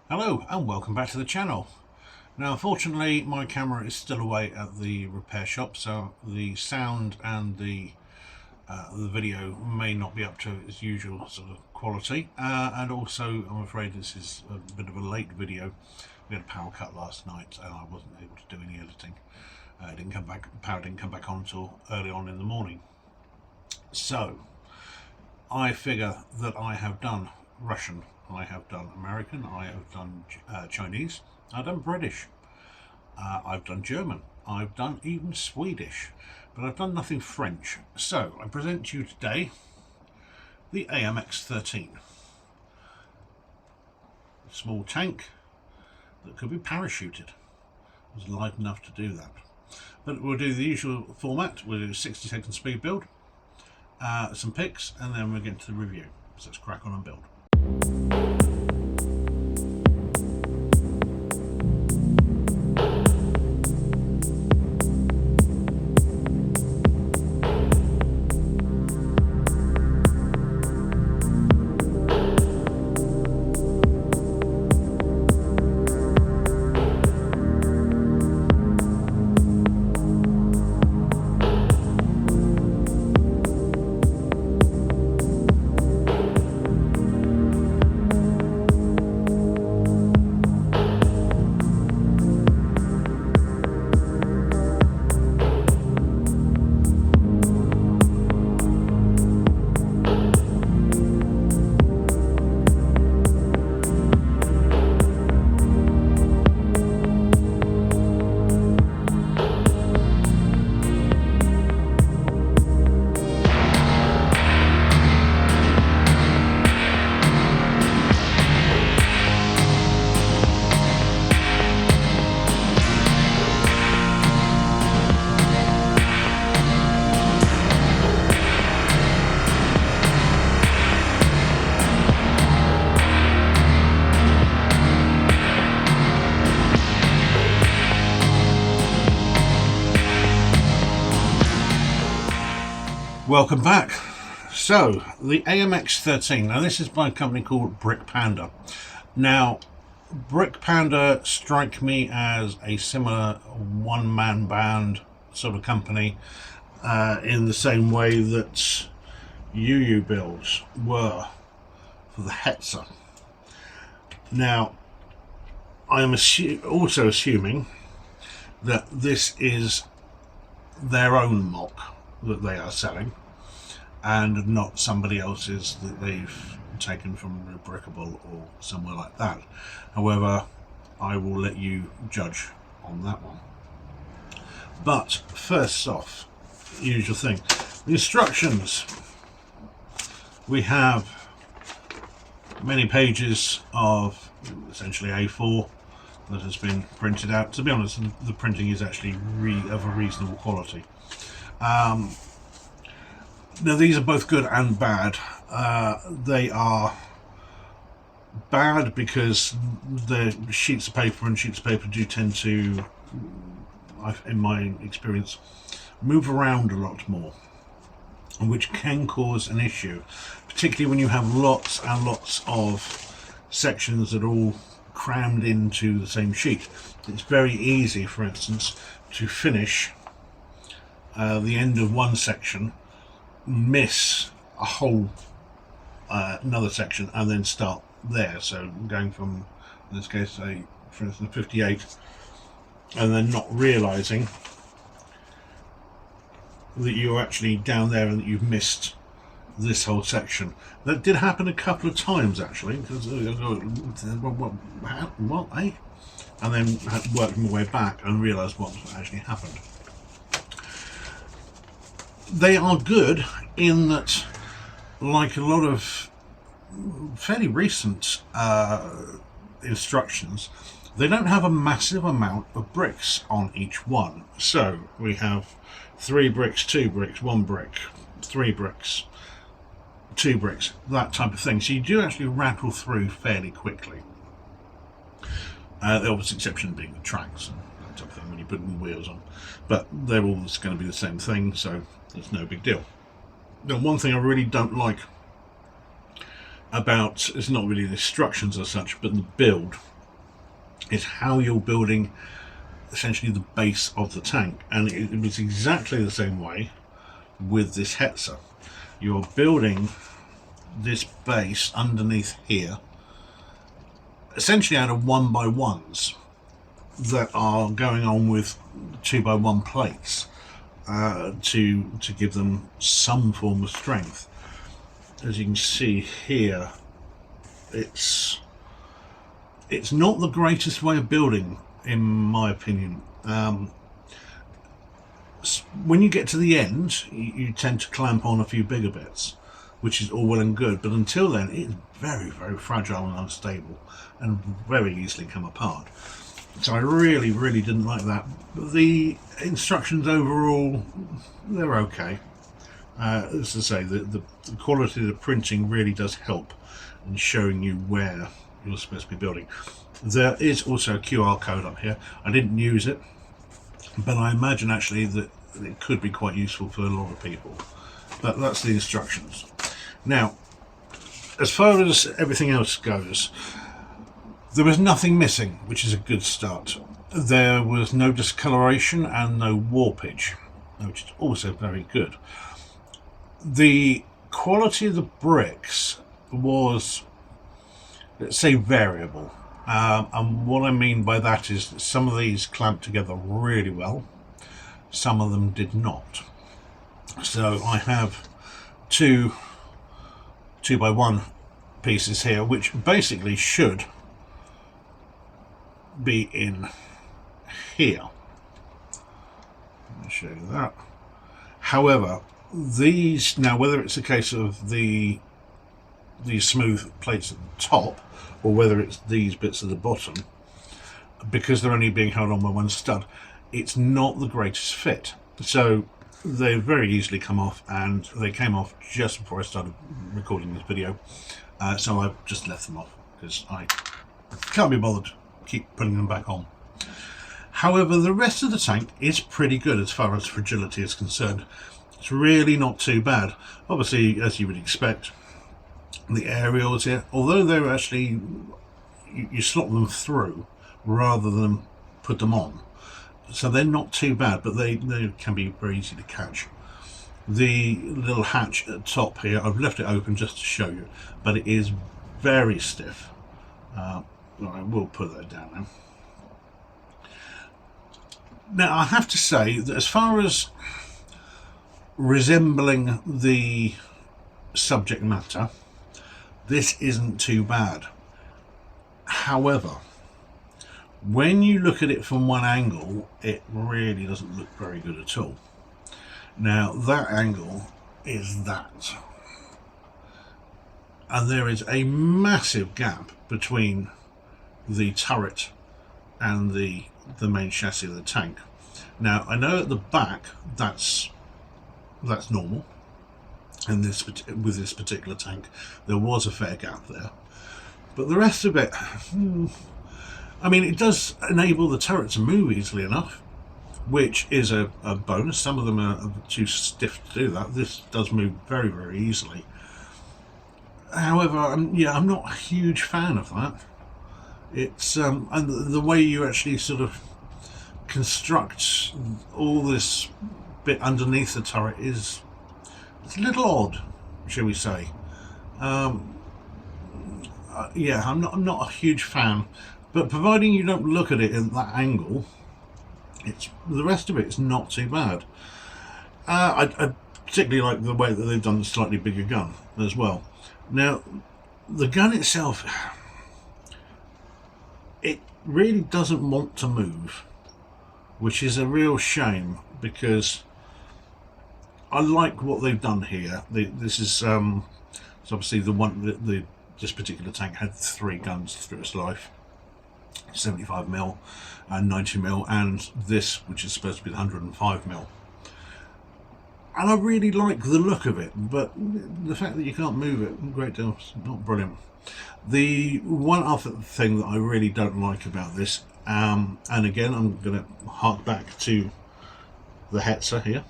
Hello and welcome back to the channel. Now unfortunately my camera is still away at the repair shop, so the sound and the video may not be up to its usual sort of quality, and also I'm afraid this is a bit of a late video. We had a power cut last night and I wasn't able to do any editing. Power didn't come back on until early on in the morning. So I figure that I have done Russian, I have done American, I have done Chinese, I've done British, I've done German, I've done even Swedish, but I've done nothing French. So I present to you today the AMX13. A small tank that could be parachuted. I was light enough to do that. But we'll do the usual format. We'll do a 60-second speed build, some pics, and then we'll get into the review. So let's crack on and build. Welcome back. So the AMX13, now this is by a company called Brick Panda. Now Brick Panda strike me as a similar one-man band sort of company, in the same way that UU builds were for the Hetzer. Now I am also assuming that this is their own mock that they are selling and not somebody else's that they've taken from Rebrickable or somewhere like that. However, I will let you judge on that one. But first off, usual thing, the instructions. We have many pages of essentially A4 that has been printed out. To be honest, the printing is actually of a reasonable quality. Now these are both good and bad. They are bad because the sheets of paper do tend to, in my experience, move around a lot more, which can cause an issue, particularly when you have lots and lots of sections that are all crammed into the same sheet. It's very easy, for instance, to finish the end of one section, miss a whole another section, and then start there. So going from, in this case, say for instance 58, and then not realizing that you're actually down there and that you've missed this whole section. That did happen a couple of times actually, because what, eh? And then had to work my way back and realize what actually happened. They are good in that, like a lot of fairly recent instructions, they don't have a massive amount of bricks on each one. So we have 3 bricks, 2 bricks, 1 brick, 3 bricks, 2 bricks, that type of thing. So you do actually rattle through fairly quickly. The obvious exception being the tracks and that type of thing when you put new wheels on, but they're all just going to be the same thing, so it's no big deal. Now, one thing I really don't like about, it's not really the instructions as such, but the build, It's how you're building essentially the base of the tank, and it was exactly the same way with this Hetzer. You're building this base underneath here, essentially out of 1x1s that are going on with 2x1 plates to give them some form of strength. As you can see here, it's not the greatest way of building, in my opinion. When you get to the end, you tend to clamp on a few bigger bits, which is all well and good, but until then it's very, very fragile and unstable and very easily come apart. So I really, really didn't like that. The instructions overall, they're okay. As I say, the quality of the printing really does help in showing you where you're supposed to be building. There is also a QR code up here. I didn't use it, but I imagine actually that it could be quite useful for a lot of people. But that's the instructions. Now, as far as everything else goes, there was nothing missing, which is a good start. There was no discoloration and no warpage, which is also very good. The quality of the bricks was, let's say, variable. And what I mean by that is that some of these clamped together really well, some of them did not. So I have two 2x1 pieces here, which basically should be in here. I'll show you that. However, these, now whether it's a case of these smooth plates at the top or whether it's these bits at the bottom, because they're only being held on by one stud, it's not the greatest fit. So they very easily come off, and they came off just before I started recording this video. So I've just left them off because I can't be bothered to keep putting them back on. However, the rest of the tank is pretty good as far as fragility is concerned. It's really not too bad. Obviously, as you would expect, the aerials here, although they're actually, you slot them through rather than put them on, so they're not too bad, but they can be very easy to catch. The little hatch at the top here, I've left it open just to show you, but it is very stiff. I will put that down now. Now, I have to say that as far as resembling the subject matter, this isn't too bad. However, when you look at it from one angle, it really doesn't look very good at all. Now, that angle is that. And there is a massive gap between the turret and the main chassis of the tank. Now, I know at the back that's normal, and with this particular tank there was a fair gap there, but the rest of it, I mean, it does enable the turret to move easily enough, which is a bonus. Some of them are too stiff to do that. This does move very, very easily. However, yeah, I'm not a huge fan of that. It's and the way you actually sort of construct all this bit underneath the turret it's a little odd, shall we say. Yeah, I'm not a huge fan, but providing you don't look at it in that angle, the rest of it's not too bad. I particularly like the way that they've done the slightly bigger gun as well. Now, the gun itself, it really doesn't want to move, which is a real shame, because I like what they've done here. This is so obviously the one this particular tank had 3 guns through its life, 75mm and 90mm, and this, which is supposed to be the 105mm. And I really like the look of it, but the fact that you can't move it a great deal is not brilliant. The one other thing that I really don't like about this, and again I'm going to hark back to the Hetzer here,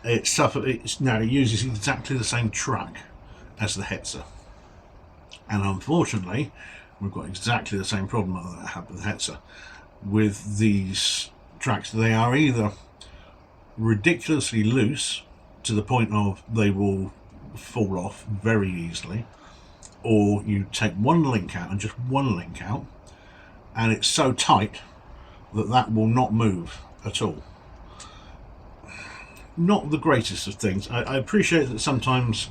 it uses exactly the same track as the Hetzer, and unfortunately we've got exactly the same problem that I had with Hetzer. With these tracks, they are either ridiculously loose to the point of they will fall off very easily, or you take one link out and just one link out, and it's so tight that that will not move at all. Not the greatest of things. I appreciate that sometimes,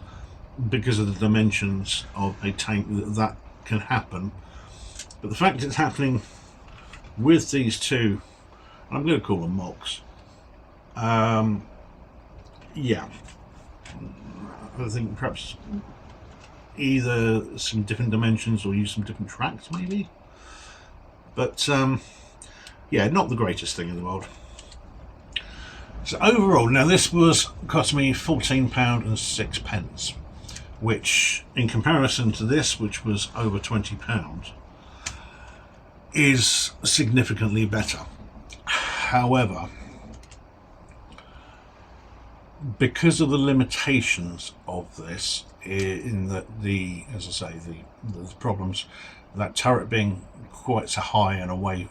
because of the dimensions of a tank, that can happen, but the fact it's happening with these two, I'm going to call them mocks, yeah, I think perhaps either some different dimensions or use some different tracks maybe, but yeah, not the greatest thing in the world. So overall, now this cost me £14.06, which in comparison to this, which was over £20, is significantly better. However, because of the limitations of this, in that as I say, the problems, that turret being quite so high and away,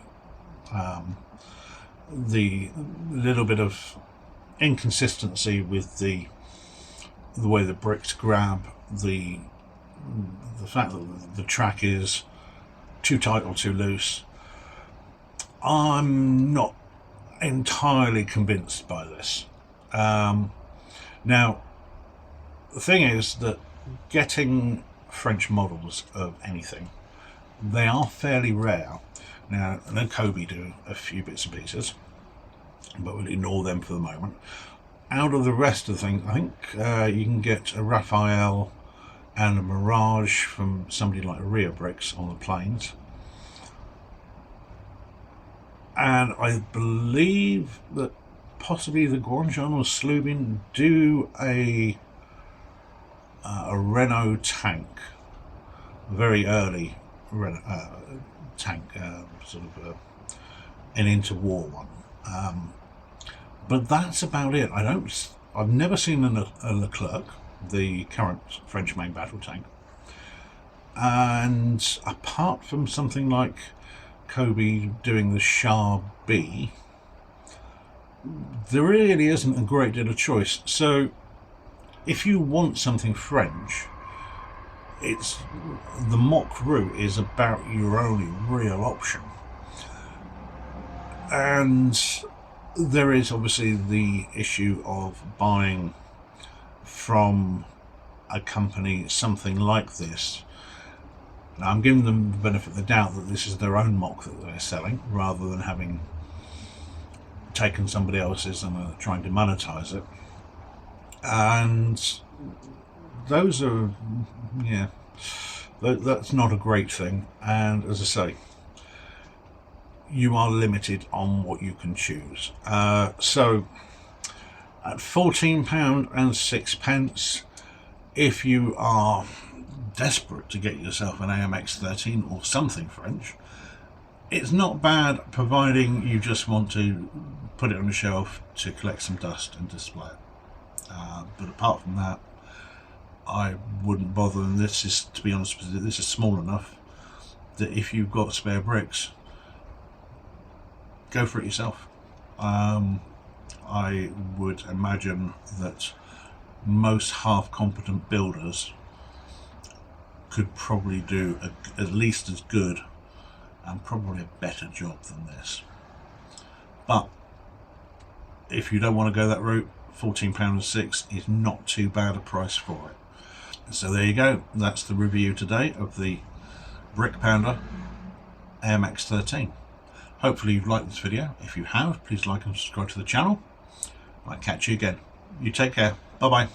the little bit of inconsistency with the way the bricks grab, the fact that the track is too tight or too loose, I'm not entirely convinced by this. Now the thing is that getting French models of anything, they are fairly rare. Now I know Kobe do a few bits and pieces, but we'll ignore them for the moment. Out of the rest of the things, I think you can get a Raphael and a Mirage from somebody like Rio Bricks on the planes, and I believe that possibly the Grandjean or Slubin do a Renault tank, a very early Renault tank, sort of an interwar one, but that's about it. I've never seen a Leclerc, the current French main battle tank, and apart from something like Kobe doing the Char B, there really isn't a great deal of choice. So if you want something French, it's the mock route is about your only real option. And there is obviously the issue of buying from a company something like this. Now, I'm giving them the benefit of the doubt that this is their own mock that they're selling, rather than having taken somebody else's and trying to monetize it. And those are, yeah, that's not a great thing. And as I say, you are limited on what you can choose. So at £14.06, if you are desperate to get yourself an AMX13 or something French, it's not bad, providing you just want to put it on a shelf to collect some dust and display it. But apart from that, I wouldn't bother. And this is, to be honest with you, this is small enough that if you've got spare bricks, go for it yourself. I would imagine that most half-competent builders could probably do at least as good and probably a better job than this. But if you don't want to go that route, £14.06 is not too bad a price for it. So there you go, that's the review today of the Brick Panda AMX13. Hopefully you've liked this video. If you have, please like and subscribe to the channel. I'll catch you again. You take care. Bye bye.